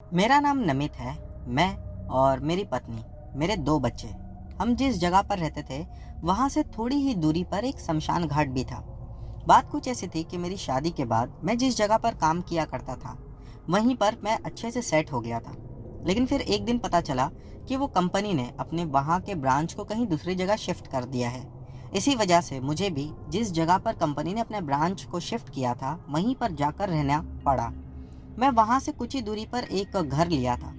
मेरा नाम नमित है। मैं और मेरी पत्नी, मेरे 2 बच्चे, हम जिस जगह पर रहते थे वहाँ से थोड़ी ही दूरी पर एक शमशान घाट भी था। बात कुछ ऐसी थी कि मेरी शादी के बाद मैं जिस जगह पर काम किया करता था वहीं पर मैं अच्छे से सेट हो गया था। लेकिन फिर एक दिन पता चला कि वो कंपनी ने अपने वहाँ के ब्रांच को कहीं दूसरी जगह शिफ्ट कर दिया है। इसी वजह से मुझे भी जिस जगह पर कंपनी ने अपने ब्रांच को शिफ्ट किया था वहीं पर जाकर रहना पड़ा। मैं वहाँ से कुछ ही दूरी पर एक घर लिया था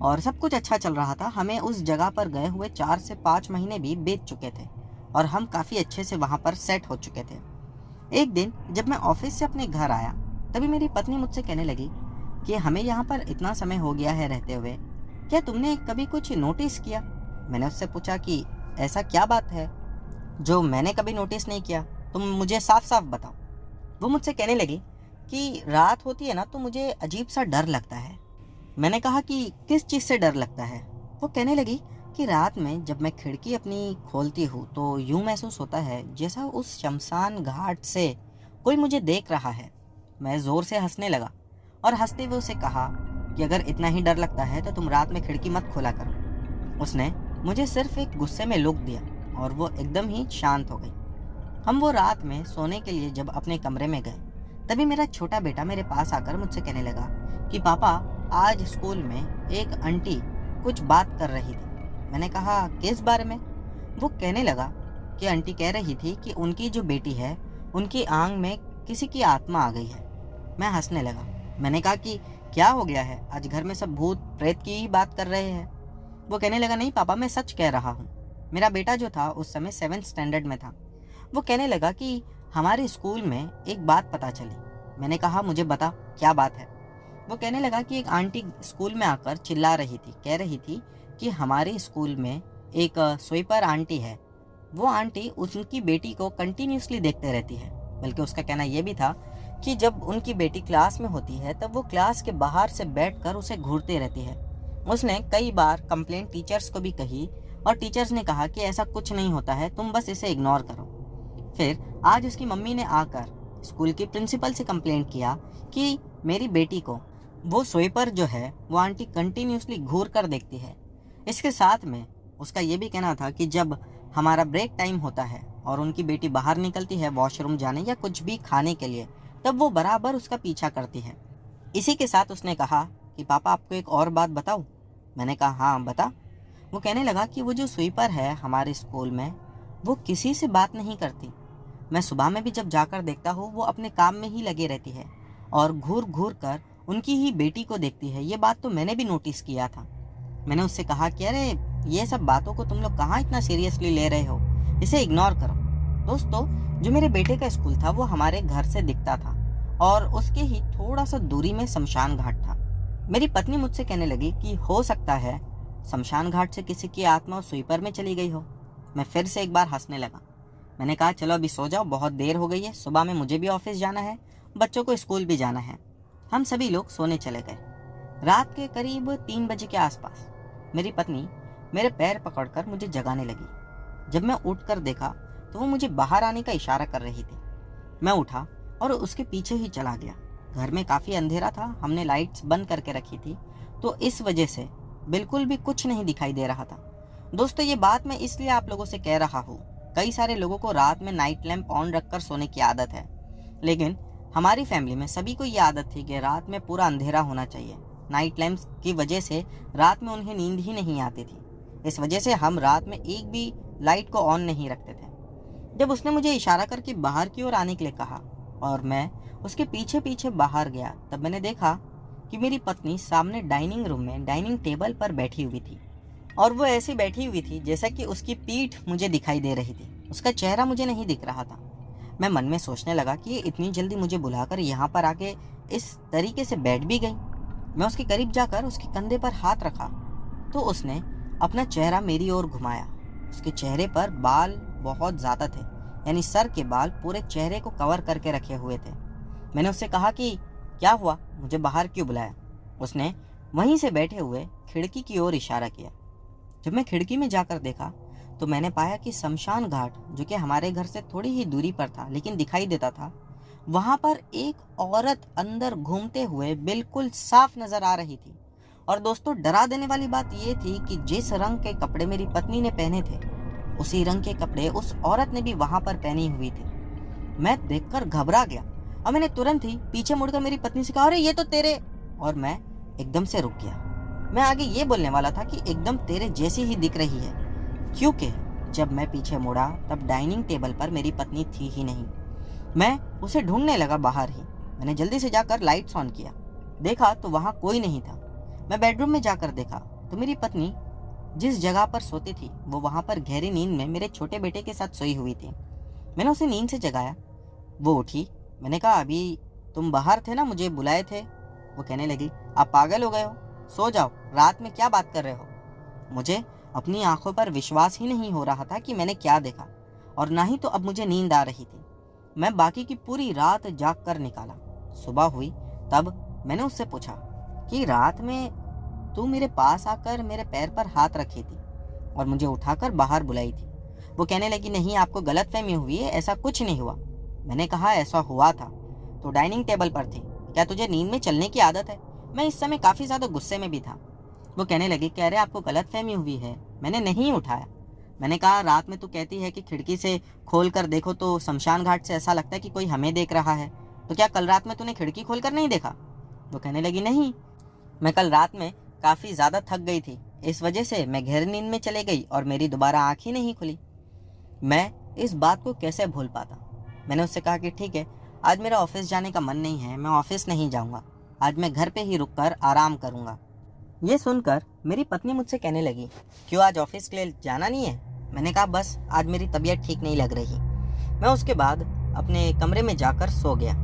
और सब कुछ अच्छा चल रहा था। हमें उस जगह पर गए हुए 4 से 5 महीने भी बीत चुके थे और हम काफ़ी अच्छे से वहाँ पर सेट हो चुके थे। एक दिन जब मैं ऑफिस से अपने घर आया तभी मेरी पत्नी मुझसे कहने लगी कि हमें यहाँ पर इतना समय हो गया है रहते हुए, क्या तुमने कभी कुछ नोटिस किया? मैंने उससे पूछा कि ऐसा क्या बात है जो मैंने कभी नोटिस नहीं किया, तुम मुझे साफ साफ बताओ। वो मुझसे कहने लगी कि रात होती है ना तो मुझे अजीब सा डर लगता है। मैंने कहा कि किस चीज़ से डर लगता है? वो कहने लगी कि रात में जब मैं खिड़की अपनी खोलती हूँ तो यूं महसूस होता है जैसा उस शमशान घाट से कोई मुझे देख रहा है। मैं ज़ोर से हंसने लगा और हंसते हुए उसे कहा कि अगर इतना ही डर लगता है तो तुम रात में खिड़की मत खोला करो। उसने मुझे सिर्फ एक गुस्से में लुक दिया और वो एकदम ही शांत हो गई। हम वो रात में सोने के लिए जब अपने कमरे में गए तभी मेरा छोटा बेटा मेरे पास आकर मुझसे कहने लगा कि पापा, आज स्कूल में एक आंटी कुछ बात कर रही थी। मैंने कहा किस बारे में? वो कहने लगा कि आंटी कह रही थी कि उनकी जो बेटी है उनकी आंख में किसी की आत्मा आ गई है। मैं हंसने लगा। मैंने कहा कि क्या हो गया है, आज घर में सब भूत प्रेत की ही बात कर रहे हैं। वो कहने लगा नहीं पापा, मैं सच कह रहा हूँ। मेरा बेटा जो था उस समय 7th स्टैंडर्ड में था। वो कहने लगा कि हमारे स्कूल में एक बात पता चली। मैंने कहा मुझे बता, क्या बात है? वो कहने लगा कि एक आंटी स्कूल में आकर चिल्ला रही थी, कह रही थी कि हमारे स्कूल में एक स्वीपर आंटी है। वो आंटी उनकी बेटी को कंटिन्यूसली देखते रहती है। बल्कि उसका कहना यह भी था कि जब उनकी बेटी क्लास में होती है तब वो क्लास के बाहर से बैठकर उसे घूरती रहती है। उसने कई बार कंप्लेंट टीचर्स को भी कही और टीचर्स ने कहा कि ऐसा कुछ नहीं होता है, तुम बस इसे इग्नोर करो। फिर आज उसकी मम्मी ने आकर स्कूल की प्रिंसिपल से कंप्लेंट किया कि मेरी बेटी को वो स्वीपर जो है वो आंटी कंटिन्यूसली घूर कर देखती है। इसके साथ में उसका ये भी कहना था कि जब हमारा ब्रेक टाइम होता है और उनकी बेटी बाहर निकलती है वॉशरूम जाने या कुछ भी खाने के लिए, तब वो बराबर उसका पीछा करती है। इसी के साथ उसने कहा कि पापा, आपको एक और बात बताऊं? मैंने कहा हाँ बता। वो कहने लगा कि वो जो स्वीपर है हमारे स्कूल में वो किसी से बात नहीं करती। मैं सुबह में भी जब जाकर देखता हूँ वो अपने काम में ही लगी रहती है और घूर घूर कर उनकी ही बेटी को देखती है। ये बात तो मैंने भी नोटिस किया था। मैंने उससे कहा कि अरे, ये सब बातों को तुम लोग कहाँ इतना सीरियसली ले रहे हो, इसे इग्नोर करो। दोस्तों, जो मेरे बेटे का स्कूल था वो हमारे घर से दिखता था और उसके ही थोड़ा सा दूरी में शमशान घाट था। मेरी पत्नी मुझसे कहने लगी कि हो सकता है शमशान घाट से किसी की आत्मा उस स्वीपर में चली गई हो। मैं फिर से एक बार हंसने लगा। मैंने कहा चलो अभी सो जाओ, बहुत देर हो गई है, सुबह में मुझे भी ऑफिस जाना है, बच्चों को स्कूल भी जाना है। हम सभी लोग सोने चले गए। रात के करीब 3 बजे के आसपास मेरी पत्नी मेरे पैर पकड़कर मुझे जगाने लगी। जब मैं उठकर देखा तो वो मुझे बाहर आने का इशारा कर रही थी। मैं उठा और उसके पीछे ही चला गया। घर में काफ़ी अंधेरा था, हमने लाइट्स बंद करके रखी थी तो इस वजह से बिल्कुल भी कुछ नहीं दिखाई दे रहा था। दोस्तों, ये बात मैं इसलिए आप लोगों से कह रहा हूँ, कई सारे लोगों को रात में नाइट लैंप ऑन रखकर सोने की आदत है, लेकिन हमारी फैमिली में सभी को ये आदत थी कि रात में पूरा अंधेरा होना चाहिए। नाइट लैंप्स की वजह से रात में उन्हें नींद ही नहीं आती थी। इस वजह से हम रात में एक भी लाइट को ऑन नहीं रखते थे। जब उसने मुझे इशारा करके बाहर की ओर आने के लिए कहा और मैं उसके पीछे पीछे बाहर गया तब मैंने देखा कि मेरी पत्नी सामने डाइनिंग रूम में डाइनिंग टेबल पर बैठी हुई थी और वो ऐसी बैठी हुई थी जैसा कि उसकी पीठ मुझे दिखाई दे रही थी, उसका चेहरा मुझे नहीं दिख रहा था। मैं मन में सोचने लगा कि ये इतनी जल्दी मुझे बुलाकर यहाँ पर आके इस तरीके से बैठ भी गई। मैं उसके करीब जाकर उसके कंधे पर हाथ रखा तो उसने अपना चेहरा मेरी ओर घुमाया। उसके चेहरे पर बाल बहुत ज़्यादा थे, यानी सर के बाल पूरे चेहरे को कवर करके रखे हुए थे। मैंने उससे कहा कि क्या हुआ, मुझे बाहर क्यों बुलाया? उसने वहीं से बैठे हुए खिड़की की ओर इशारा किया। जब मैं खिड़की में जाकर देखा तो मैंने पाया कि शमशान घाट, जो कि हमारे घर से थोड़ी ही दूरी पर था लेकिन दिखाई देता था, वहाँ पर एक औरत अंदर घूमते हुए बिल्कुल साफ नजर आ रही थी। और दोस्तों, डरा देने वाली बात ये थी कि जिस रंग के कपड़े मेरी पत्नी ने पहने थे, उसी रंग के कपड़े उस औरत ने भी वहां पर पहनी हुई थी। मैं देखकर घबरा गया और मैंने तुरंत ही पीछे मुड़कर मेरी पत्नी से कहा, अरे ये तो तेरे। और मैं एकदम से रुक गया। मैं आगे ये बोलने वाला था कि एकदम तेरे जैसी ही दिख रही है, क्योंकि जब मैं पीछे मुड़ा तब डाइनिंग टेबल पर मेरी पत्नी थी ही नहीं। मैं उसे ढूंढने लगा बाहर ही। मैंने जल्दी से जाकर लाइट्स ऑन किया, देखा तो वहां कोई नहीं था। मैं बेडरूम में जाकर देखा तो मेरी पत्नी जिस जगह पर सोती थी वो वहां पर गहरी नींद में मेरे छोटे बेटे के साथ सोई हुई थी। मैंने उसे नींद से जगाया, वो उठी। मैंने कहा, अभी तुम बाहर थे ना, मुझे बुलाए थे। वो कहने लगी, आप पागल हो गए हो, सो जाओ, रात में क्या बात कर रहे हो। मुझे अपनी आंखों पर विश्वास ही नहीं हो रहा था कि मैंने क्या देखा, और ना ही तो अब मुझे नींद आ रही थी। मैं बाकी की पूरी रात जाग कर निकाला। सुबह हुई तब मैंने उससे पूछा कि रात में तू मेरे पास आकर मेरे पैर पर हाथ रखी थी और मुझे उठाकर बाहर बुलाई थी। वो कहने लगी, नहीं, आपको गलतफहमी हुई है, ऐसा कुछ नहीं हुआ। मैंने कहा, ऐसा हुआ था तो डाइनिंग टेबल पर थी, क्या तुझे नींद में चलने की आदत है। मैं इस समय काफ़ी ज़्यादा गुस्से में भी था। वो कहने लगी, कह रहे आपको गलतफहमी हुई है, मैंने नहीं उठाया। मैंने कहा, रात में तू कहती है कि खिड़की से खोल कर देखो तो शमशान घाट से ऐसा लगता है कि कोई हमें देख रहा है, तो क्या कल रात में तूने खिड़की खोल कर नहीं देखा। वो कहने लगी, नहीं, मैं कल रात में काफ़ी ज़्यादा थक गई थी, इस वजह से मैं गहरी नींद में चले गई और मेरी दोबारा आँख ही नहीं खुली। मैं इस बात को कैसे भूल पाता। मैंने उससे कहा कि ठीक है, आज मेरा ऑफिस जाने का मन नहीं है, मैं ऑफिस नहीं जाऊंगा, आज मैं घर पे ही रुककर आराम करूंगा। ये सुनकर मेरी पत्नी मुझसे कहने लगी, क्यों आज ऑफिस के लिए जाना नहीं है। मैंने कहा, बस आज मेरी तबीयत ठीक नहीं लग रही। मैं उसके बाद अपने कमरे में जाकर सो गया।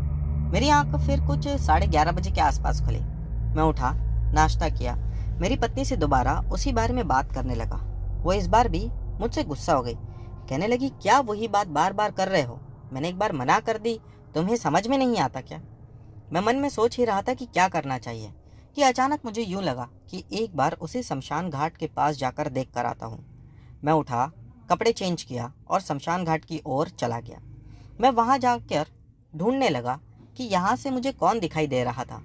मेरी आंख फिर कुछ 11:30 बजे के आसपास खुली। मैं उठा, नाश्ता किया, मेरी पत्नी से दोबारा उसी बारे में बात करने लगा। वो इस बार भी मुझसे गुस्सा हो गई, कहने लगी, क्या वही बात बार बार कर रहे हो, मैंने एक बार मना कर दी, तुम्हें समझ में नहीं आता क्या। मैं मन में सोच ही रहा था कि क्या करना चाहिए कि अचानक मुझे यूं लगा कि एक बार उसी शमशान घाट के पास जाकर देख कर आता हूँ। मैं उठा, कपड़े चेंज किया और शमशान घाट की ओर चला गया। मैं वहाँ जाकर ढूंढने लगा कि यहाँ से मुझे कौन दिखाई दे रहा था।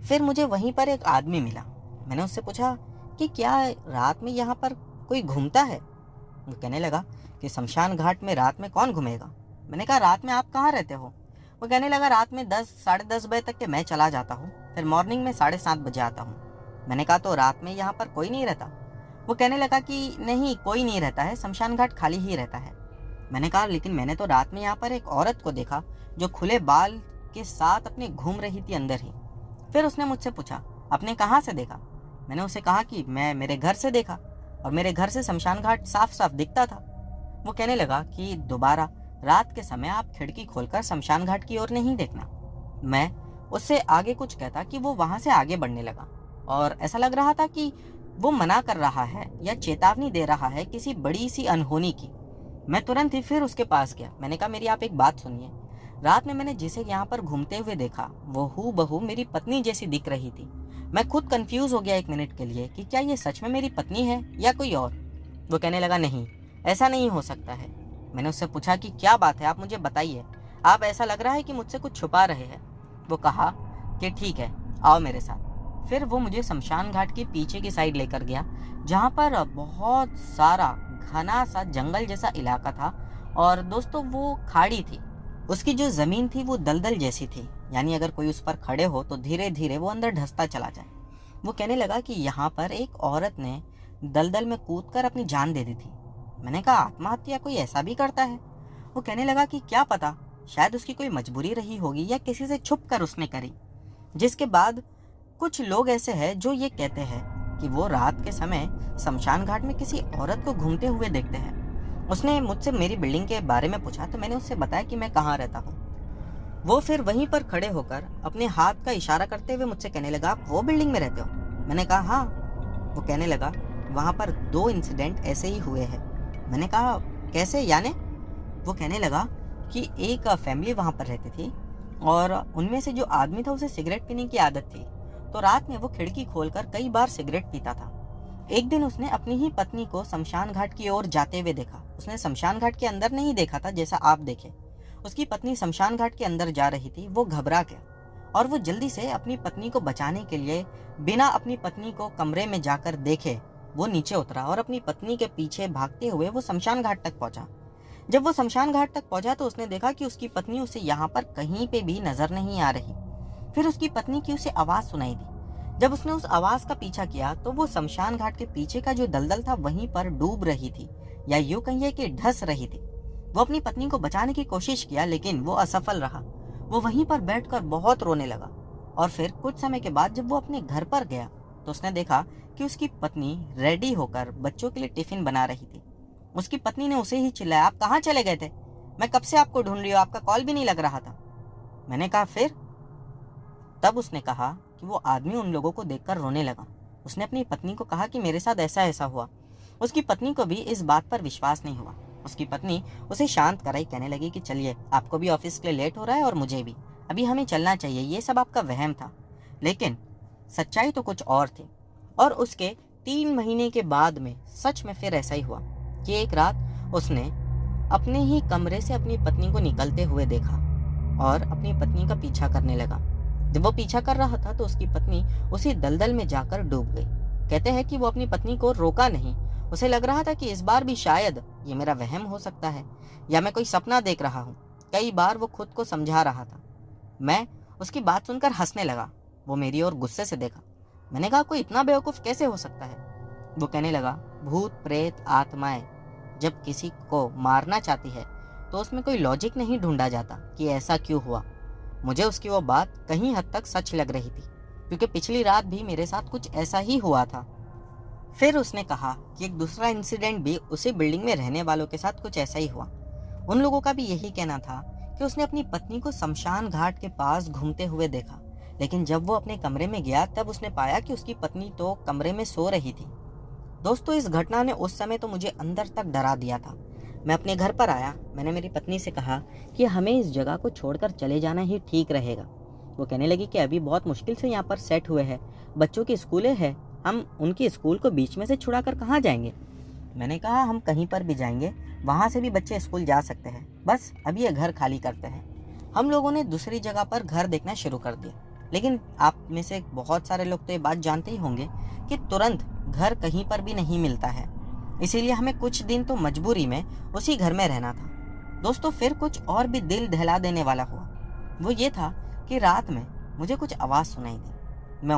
फिर मुझे वहीं पर एक आदमी मिला। मैंने उससे पूछा कि क्या रात में यहाँ पर कोई घूमता है। वो कहने लगा कि शमशान घाट में रात में कौन घूमेगा। मैंने कहा, रात में आप कहाँ रहते हो। वो कहने लगा, रात में 10 साढ़े 10 बजे तक के मैं चला जाता हूँ, फिर मॉर्निंग में 7:30 बजे आता हूँ। मैंने कहा, तो रात में यहाँ पर कोई नहीं रहता। वो कहने लगा कि नहीं, कोई नहीं रहता है, शमशान घाट खाली ही रहता है। मैंने कहा, लेकिन मैंने तो रात में यहाँ पर एक औरत को देखा जो खुले बाल के साथ अपने घूम रही थी अंदर ही। फिर उसने मुझसे पूछा, आपने कहाँ से देखा। मैंने उसे कहा कि मैं मेरे घर से देखा, और मेरे घर से शमशान घाट साफ साफ दिखता था। वो कहने लगा कि दोबारा रात के समय आप खिड़की खोलकर शमशान घाट की ओर नहीं देखना। मैं उससे आगे कुछ कहता कि वो वहां से आगे बढ़ने लगा, और ऐसा लग रहा था कि वो मना कर रहा है या चेतावनी दे रहा है किसी बड़ी सी अनहोनी की। मैं तुरंत ही फिर उसके पास गया। मैंने कहा, मेरी आप एक बात सुनिए, रात में मैंने जिसे यहाँ पर घूमते हुए देखा वो हूबहू मेरी पत्नी जैसी दिख रही थी। मैं खुद कंफ्यूज हो गया एक मिनट के लिए कि क्या ये सच में मेरी पत्नी है या कोई और। वो कहने लगा, नहीं, ऐसा नहीं हो सकता है। मैंने उससे पूछा कि क्या बात है, आप मुझे बताइए, आप ऐसा लग रहा है कि मुझसे कुछ छुपा रहे हैं। वो कहा कि ठीक है, आओ मेरे साथ। फिर वो मुझे शमशान घाट के पीछे की साइड लेकर गया, जहाँ पर बहुत सारा घना सा जंगल जैसा इलाका था, और दोस्तों वो खाड़ी थी। उसकी जो ज़मीन थी वो दलदल जैसी थी, यानी अगर कोई उस पर खड़े हो तो धीरे धीरे वो अंदर धंसता चला जाए। वो कहने लगा कि यहाँ पर एक औरत ने दलदल में कूदकर अपनी जान दे दी थी। मैंने कहा, आत्महत्या कोई ऐसा भी करता है। वो कहने लगा कि क्या पता, शायद उसकी कोई मजबूरी रही होगी या किसी से छुप कर उसने करी। जिसके बाद कुछ लोग ऐसे हैं जो ये कहते हैं कि वो रात के समय शमशान घाट में किसी औरत को घूमते हुए देखते हैं। उसने मुझसे मेरी बिल्डिंग के बारे में पूछा तो मैंने उससे बताया कि मैं कहाँ रहता हूँ। वो फिर वहीं पर खड़े होकर अपने हाथ का इशारा करते हुए मुझसे कहने लगा, आप वो बिल्डिंग में रहते हो। मैंने कहा, हाँ। वो कहने लगा, वहाँ पर 2 इंसिडेंट ऐसे ही हुए हैं। मैंने कहा, कैसे, यानी। वो कहने लगा कि एक फैमिली वहाँ पर रहती थी, और उनमें से जो आदमी था उसे सिगरेट पीने की आदत थी, तो रात में वो खिड़की खोलकर कई बार सिगरेट पीता था। एक दिन उसने अपनी ही पत्नी को शमशान घाट की ओर जाते हुए देखा। उसने शमशान घाट के अंदर नहीं देखा था जैसा आप देखे। उसकी पत्नी शमशान घाट के अंदर जा रही थी। वो घबरा गया और वो जल्दी से अपनी पत्नी को बचाने के लिए बिना अपनी पत्नी को कमरे में जाकर देखे वो नीचे उतरा और अपनी पत्नी के पीछे भागते हुए वो शमशान घाट तक पहुंचा। जब वो शमशान घाट तक पहुंचा तो उसने देखा कि उसकी पत्नी उसे यहाँ पर कहीं पे भी नजर नहीं आ रही। फिर उसकी पत्नी की उसे आवाज सुनाई दी। जब उसने उस आवाज का पीछा किया तो वो शमशान घाट के पीछे का जो दलदल था वहीं पर डूब रही थी, या यूं कहिए कि ढस रही थी। वो अपनी पत्नी को बचाने की कोशिश किया लेकिन वो असफल रहा। वो वहीं पर बैठकर बहुत रोने लगा और फिर कुछ समय के बाद जब वो अपने घर पर गया तो उसने देखा कि उसकी पत्नी रेडी होकर बच्चों के लिए टिफिन बना रही थी। उसकी पत्नी ने उसे ही चिल्लाया, आप कहाँ चले गए थे? मैं कब से आपको ढूंढ रही हूँ, आपका कॉल भी नहीं लग रहा था। मैंने कहा फिर? तब उसने कहा कि वो आदमी उन लोगों को देखकर रोने लगा। उसने अपनी पत्नी को कहा कि मेरे साथ ऐसा ऐसा हुआ। उसकी पत्नी को भी इस बात पर विश्वास नहीं हुआ। उसकी पत्नी उसे शांत कराई, कहने लगी कि चलिए, आपको भी ऑफिस के लिए लेट हो रहा है और मुझे भी, अभी हमें चलना चाहिए, ये सब आपका वहम था। लेकिन सच्चाई तो कुछ और थी। और उसके 3 महीने के बाद में सच में फिर ऐसा ही हुआ कि एक रात उसने अपने ही कमरे से अपनी पत्नी को निकलते हुए देखा और अपनी पत्नी का पीछा करने लगा। जब वो पीछा कर रहा था तो उसकी पत्नी उसी दलदल में जाकर डूब गई। कहते हैं कि वो अपनी पत्नी को रोका नहीं। उसे लग रहा था कि इस बार भी शायद ये मेरा वहम हो सकता है या मैं कोई सपना देख रहा हूँ। कई बार वो खुद को समझा रहा था। मैं उसकी बात सुनकर हंसने लगा। वो मेरी ओर गुस्से से देखा। मैंने कहा, कोई इतना बेवकूफ़ कैसे हो सकता है? वो कहने लगा, भूत प्रेत आत्माएं जब किसी को मारना चाहती है तो उसमें कोई लॉजिक नहीं ढूंढा जाता कि ऐसा क्यों हुआ। मुझे उसकी वो बात कहीं हद तक सच लग रही थी क्योंकि पिछली रात भी मेरे साथ कुछ ऐसा ही हुआ था। फिर उसने कहा कि एक दूसरा इंसिडेंट भी उसी बिल्डिंग में रहने वालों के साथ कुछ ऐसा ही हुआ। उन लोगों का भी यही कहना था कि उसने अपनी पत्नी को शमशान घाट के पास घूमते हुए देखा, लेकिन जब वो अपने कमरे में गया तब उसने पाया कि उसकी पत्नी तो कमरे में सो रही थी। दोस्तों, इस घटना ने उस समय तो मुझे अंदर तक डरा दिया था। मैं अपने घर पर आया। मैंने मेरी पत्नी से कहा कि हमें इस जगह को छोड़कर चले जाना ही ठीक रहेगा। वो कहने लगी कि अभी बहुत मुश्किल से यहाँ पर सेट हुए हैं, बच्चों की स्कूलें हैं, हम उनकी स्कूल को बीच में से छुड़ा कर कहाँ जाएंगे? मैंने कहा, हम कहीं पर भी जाएंगे, वहाँ से भी बच्चे स्कूल जा सकते हैं, बस अभी ये घर खाली करते हैं। हम लोगों ने दूसरी जगह पर घर देखना शुरू कर दिया, लेकिन आप में से बहुत सारे लोग तो ये बात जानते ही होंगे कि तुरंत घर कहीं पर भी नहीं मिलता है, इसीलिए हमें कुछ दिन तो मजबूरी में उसी घर में रहना था। दोस्तों, फिर कुछ और भी दिल दहला देने वाला हुआ। वो ये था कि रात में मुझे कुछ आवाज़ सुनाई दी। मैं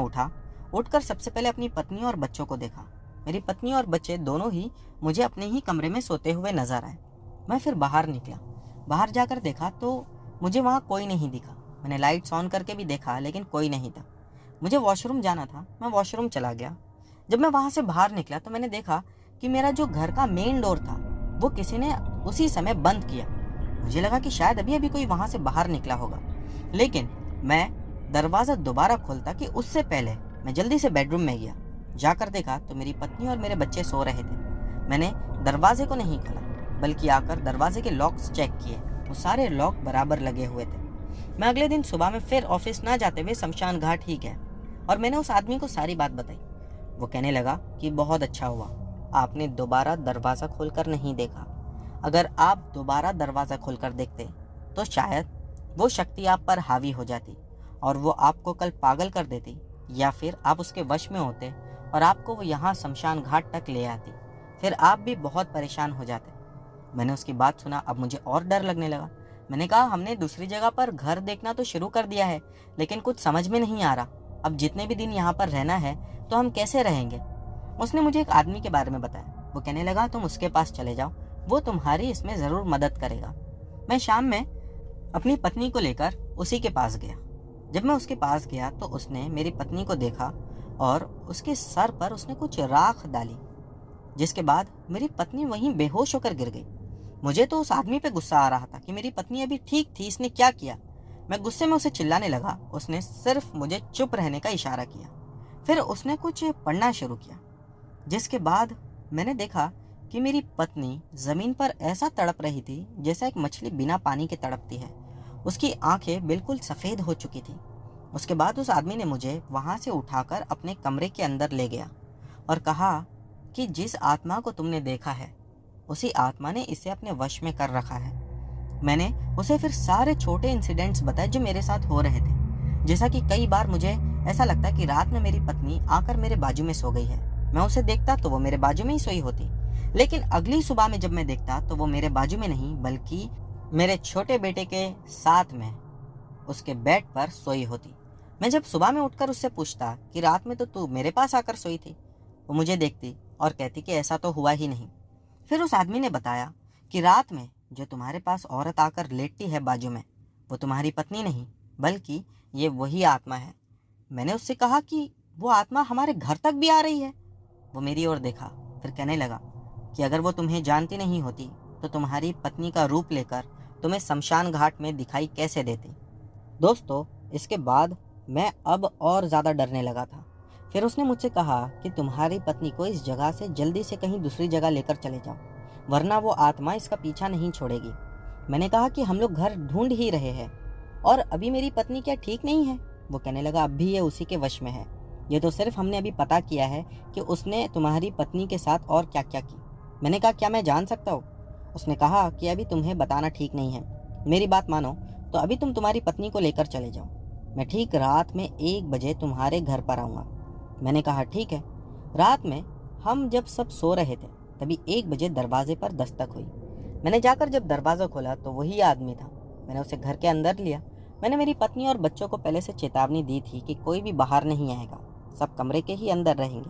उठकर सबसे पहले अपनी पत्नी और बच्चों को देखा। मेरी पत्नी और बच्चे दोनों ही मुझे अपने ही कमरे में सोते हुए नजर आए। मैं फिर बाहर निकला। बाहर जाकर देखा तो मुझे वहाँ कोई नहीं दिखा। मैंने लाइट्स ऑन करके भी देखा लेकिन कोई नहीं था। मुझे वॉशरूम जाना था, मैं वॉशरूम चला गया। जब मैं वहाँ से बाहर निकला तो मैंने देखा कि मेरा जो घर का मेन डोर था वो किसी ने उसी समय बंद किया। मुझे लगा कि शायद अभी अभी कोई वहाँ से बाहर निकला होगा, लेकिन मैं दरवाज़ा दोबारा खोलता कि उससे पहले मैं जल्दी से बेडरूम में गया। जाकर देखा तो मेरी पत्नी और मेरे बच्चे सो रहे थे। मैंने दरवाजे को नहीं खोला बल्कि आकर दरवाजे के लॉक्स चेक किए। वो सारे लॉक बराबर लगे हुए थे। मैं अगले दिन सुबह में फिर ऑफिस ना जाते हुए शमशान घाट ही गया और मैंने उस आदमी को सारी बात बताई। वो कहने लगा कि बहुत अच्छा हुआ, आपने दोबारा दरवाज़ा खोलकर नहीं देखा। अगर आप दोबारा दरवाज़ा खोलकर देखते तो शायद वो शक्ति आप पर हावी हो जाती और वो आपको कल पागल कर देती, या फिर आप उसके वश में होते और आपको वो यहाँ शमशान घाट तक ले आती। फिर आप भी बहुत परेशान हो जाते। मैंने उसकी बात सुना। अब मुझे और डर लगने लगा। मैंने कहा, हमने दूसरी जगह पर घर देखना तो शुरू कर दिया है, लेकिन कुछ समझ में नहीं आ रहा। अब जितने भी दिन यहाँ पर रहना है तो हम कैसे रहेंगे? उसने मुझे एक आदमी के बारे में बताया। वो कहने लगा, तुम उसके पास चले जाओ, वो तुम्हारी इसमें ज़रूर मदद करेगा। मैं शाम में अपनी पत्नी को लेकर उसी के पास गया। जब मैं उसके पास गया तो उसने मेरी पत्नी को देखा और उसके सर पर उसने कुछ राख डाली, जिसके बाद मेरी पत्नी वहीं बेहोश होकर गिर गई। मुझे तो उस आदमी पे गुस्सा आ रहा था कि मेरी पत्नी अभी ठीक थी, इसने क्या किया। मैं गुस्से में उसे चिल्लाने लगा। उसने सिर्फ मुझे चुप रहने का इशारा किया। फिर उसने कुछ पढ़ना शुरू किया, जिसके बाद मैंने देखा कि मेरी पत्नी ज़मीन पर ऐसा तड़प रही थी जैसा एक मछली बिना पानी के तड़पती है। उसकी आंखें बिल्कुल सफ़ेद हो चुकी थी। उसके बाद उस आदमी ने मुझे वहाँ से उठाकर अपने कमरे के अंदर ले गया और कहा कि जिस आत्मा को तुमने देखा है उसी आत्मा ने इसे अपने वश में कर रखा है। मैंने उसे फिर सारे छोटे इंसिडेंट्स बताए जो मेरे साथ हो रहे थे। जैसा कि कई बार मुझे ऐसा लगता है कि रात में मेरी पत्नी आकर मेरे बाजू में सो गई है। मैं उसे देखता तो वो मेरे बाजू में ही सोई होती, लेकिन अगली सुबह में जब मैं देखता तो वो मेरे बाजू में नहीं बल्कि मेरे छोटे बेटे के साथ में उसके बेड पर सोई होती। मैं जब सुबह में उठकर उससे पूछता कि रात में तो तू मेरे पास आकर सोई थी, वो मुझे देखती और कहती कि ऐसा तो हुआ ही नहीं। फिर उस आदमी ने बताया कि रात में जो तुम्हारे पास औरत आकर लेटती है बाजू में, वो तुम्हारी पत्नी नहीं बल्कि ये वही आत्मा है। मैंने उससे कहा कि वो आत्मा हमारे घर तक भी आ रही है। वो मेरी ओर देखा, फिर कहने लगा कि अगर वो तुम्हें जानती नहीं होती तो तुम्हारी पत्नी का रूप लेकर तुम्हें शमशान घाट में दिखाई कैसे देती। दोस्तों, इसके बाद मैं अब और ज़्यादा डरने लगा था। फिर उसने मुझसे कहा कि तुम्हारी पत्नी को इस जगह से जल्दी से कहीं दूसरी जगह लेकर चले जाओ, वरना वो आत्मा इसका पीछा नहीं छोड़ेगी। मैंने कहा कि हम लोग घर ढूंढ ही रहे हैं और अभी मेरी पत्नी क्या ठीक नहीं है। वो कहने लगा अब भी ये उसी के वश में है, ये तो सिर्फ हमने अभी पता किया है कि उसने तुम्हारी पत्नी के साथ और क्या क्या की। मैंने कहा क्या मैं जान सकता हूँ? उसने कहा कि अभी तुम्हें बताना ठीक नहीं है, मेरी बात मानो तो अभी तुम तुम्हारी पत्नी को लेकर चले जाओ, मैं ठीक रात में 1 बजे तुम्हारे घर पर आऊँगा। मैंने कहा ठीक है। रात में हम जब सब सो रहे थे तभी 1 बजे दरवाजे पर दस्तक हुई। मैंने जाकर जब दरवाज़ा खोला तो वही आदमी था। मैंने उसे घर के अंदर लिया। मैंने मेरी पत्नी और बच्चों को पहले से चेतावनी दी थी कि कोई भी बाहर नहीं आएगा, सब कमरे के ही अंदर रहेंगे।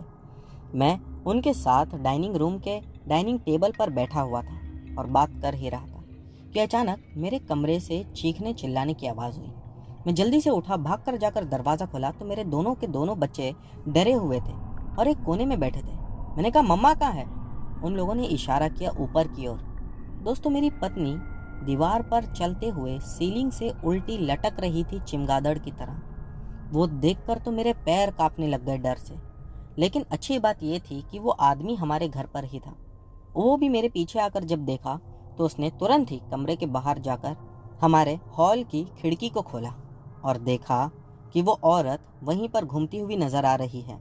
मैं उनके साथ डाइनिंग रूम के डाइनिंग टेबल पर बैठा हुआ था और बात कर ही रहा था कि अचानक मेरे कमरे से चीखने चिल्लाने की आवाज़ हुई। मैं जल्दी से उठा, भागकर जाकर दरवाज़ा खोला तो मेरे दोनों के दोनों बच्चे डरे हुए थे और एक कोने में बैठे थे। मैंने कहा मम्मा कहाँ है? उन लोगों ने इशारा किया ऊपर की ओर। दोस्तों, मेरी पत्नी दीवार पर चलते हुए सीलिंग से उल्टी लटक रही थी चिमगादड़ की तरह। वो देखकर तो मेरे पैर कांपने लग गए डर से। लेकिन अच्छी बात यह थी कि वो आदमी हमारे घर पर ही था। वो भी मेरे पीछे आकर जब देखा तो उसने तुरंत ही कमरे के बाहर जाकर हमारे हॉल की खिड़की को खोला और देखा कि वो औरत वहीं पर घूमती हुई नजर आ रही है।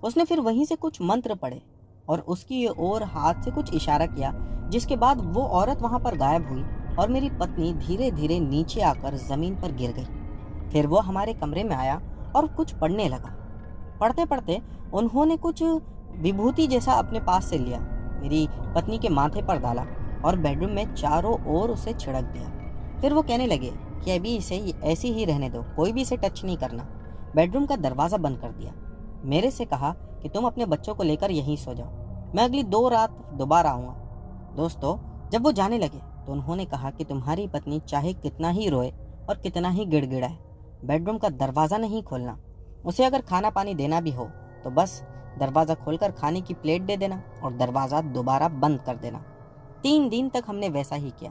उसने फिर वहीं से कुछ मंत्र पढ़े और उसकी ओर हाथ से कुछ इशारा किया, जिसके बाद वो औरत वहां पर गायब हुई और मेरी पत्नी धीरे धीरे नीचे आकर जमीन पर गिर गई। फिर वो हमारे कमरे में आया और कुछ पढ़ने लगा। पढ़ते पढ़ते उन्होंने कुछ विभूति जैसा अपने पास से लिया, मेरी पत्नी के माथे पर डाला और बेडरूम में चारों ओर उसे छिड़क दिया। फिर वो कहने लगे कि अभी इसे ऐसी ही रहने दो, कोई भी इसे टच नहीं करना। बेडरूम का दरवाज़ा बंद कर दिया। मेरे से कहा कि तुम अपने बच्चों को लेकर यहीं सो जाओ, मैं अगली 2 रात दोबारा आऊँगा। दोस्तों, जब वो जाने लगे तो उन्होंने कहा कि तुम्हारी पत्नी चाहे कितना ही रोए और कितना ही गिड़गिड़ाए, बेडरूम का दरवाज़ा नहीं खोलना। उसे अगर खाना पानी देना भी हो तो बस दरवाज़ा खोलकर खाने की प्लेट दे देना और दरवाज़ा दोबारा बंद कर देना। 3 दिन तक हमने वैसा ही किया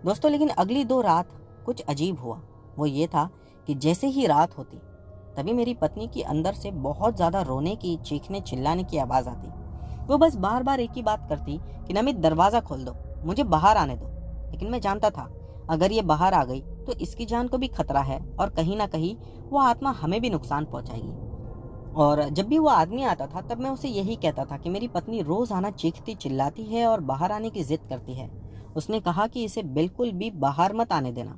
दोस्तों। लेकिन अगली 2 रात कुछ अजीब हुआ। वो ये था कि जैसे ही रात होती तभी मेरी पत्नी की अंदर से बहुत ज़्यादा रोने की, चीखने चिल्लाने की आवाज़ आती। वो बस बार बार एक ही बात करती कि नमित दरवाज़ा खोल दो, मुझे बाहर आने दो। लेकिन मैं जानता था अगर ये बाहर आ गई तो इसकी जान को भी खतरा है और कहीं ना कहीं वो आत्मा हमें भी नुकसान पहुंचाएगी। और जब भी वो आदमी आता था तब मैं उसे यही कहता था कि मेरी पत्नी रोज आना चीखती चिल्लाती है और बाहर आने की जिद करती है। उसने कहा कि इसे बिल्कुल भी बाहर मत आने देना।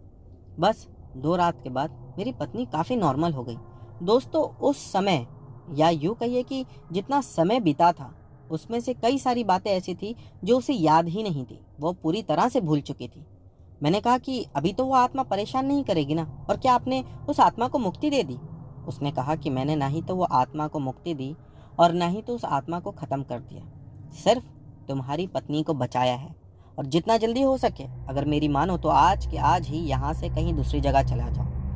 बस 2 रात के बाद मेरी पत्नी काफ़ी नॉर्मल हो गई। दोस्तों, उस समय या यूँ कहिए कि जितना समय बीता था उसमें से कई सारी बातें ऐसी थी जो उसे याद ही नहीं थी, वो पूरी तरह से भूल चुकी थी। मैंने कहा कि अभी तो वो आत्मा परेशान नहीं करेगी ना, और क्या आपने उस आत्मा को मुक्ति दे दी? उसने कहा कि मैंने ना ही तो वो आत्मा को मुक्ति दी और ना ही तो उस आत्मा को ख़त्म कर दिया, सिर्फ तुम्हारी पत्नी को बचाया है। और जितना जल्दी हो सके अगर मेरी मानो तो आज के आज ही यहाँ से कहीं दूसरी जगह चला जाओ।